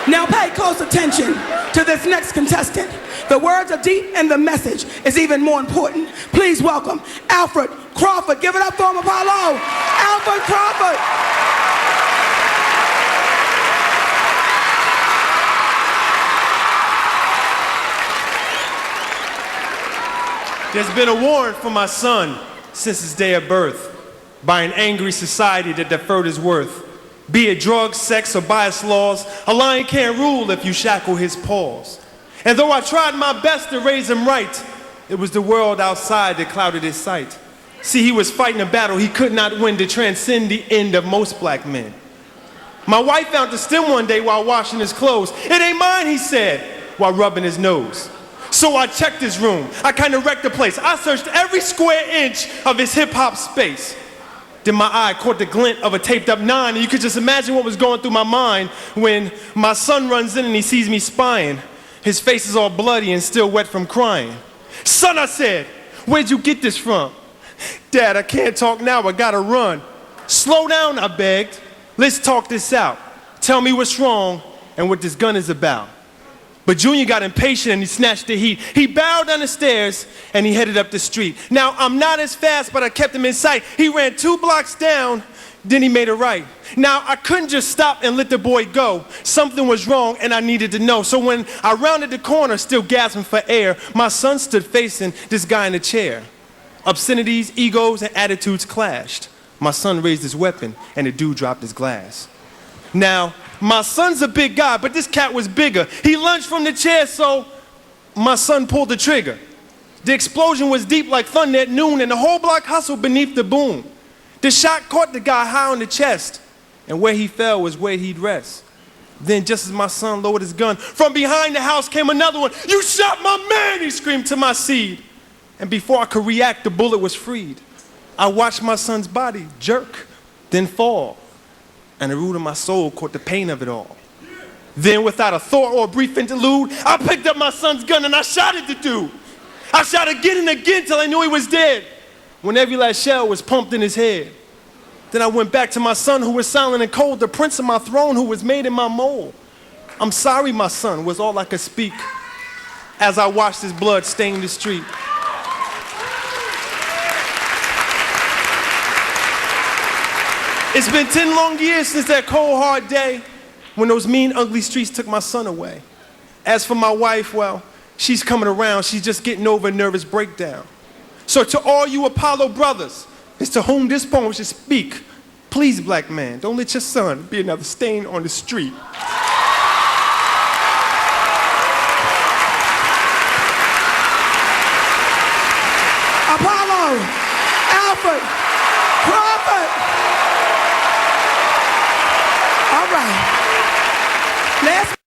Now pay close attention to this next contestant. The words are deep and the message is even more important. Please welcome Alfred Crawford. Give it up for him, Apollo. Alfred Crawford. There's been a warrant for my son since his day of birth by an angry society that deferred his worth. Be it drugs, sex, or bias laws, a lion can't rule if you shackle his paws. And though I tried my best to raise him right, it was the world outside that clouded his sight. See, he was fighting a battle he could not win to transcend the end of most black men. My wife found the stem one day while washing his clothes. "It ain't mine," he said, while rubbing his nose. So I checked his room. I kind of wrecked the place. I searched every square inch of his hip-hop space. Then my eye caught the glint of a taped-up 9, and you could just imagine what was going through my mind when my son runs in and he sees me spying. His face is all bloody and still wet from crying. "Son," I said, "where'd you get this from?" "Dad, I can't talk now, I gotta run." "Slow down," I begged. "Let's talk this out. Tell me what's wrong and what this gun is about." But Junior got impatient and he snatched the heat. He bowed down the stairs and he headed up the street. Now, I'm not as fast, but I kept him in sight. He ran 2 blocks down, then he made a right. Now, I couldn't just stop and let the boy go. Something was wrong and I needed to know. So when I rounded the corner, still gasping for air, my son stood facing this guy in the chair. Obscenities, egos, and attitudes clashed. My son raised his weapon and the dude dropped his glass. Now, my son's a big guy, but this cat was bigger. He lunged from the chair, so my son pulled the trigger. The explosion was deep like thunder at noon, and the whole block hustled beneath the boom. The shot caught the guy high on the chest, and where he fell was where he'd rest. Then, just as my son lowered his gun, from behind the house came another one. "You shot my man!" he screamed to my seed. And before I could react, the bullet was freed. I watched my son's body jerk, then fall. And the root of my soul caught the pain of it all. Then, without a thought or a brief interlude, I picked up my son's gun and I shot at the dude. I shot again and again till I knew he was dead, when every last shell was pumped in his head. Then I went back to my son who was silent and cold, the prince of my throne who was made in my mold. "I'm sorry, my son," was all I could speak as I watched his blood stain the street. It's been 10 long years since that cold, hard day when those mean, ugly streets took my son away. As for my wife, well, she's coming around. She's just getting over a nervous breakdown. So to all you Apollo brothers, it's to whom this poem should speak. Please, black man, don't let your son be another stain on the street. Apollo, Alfred Crawford. All right. Let's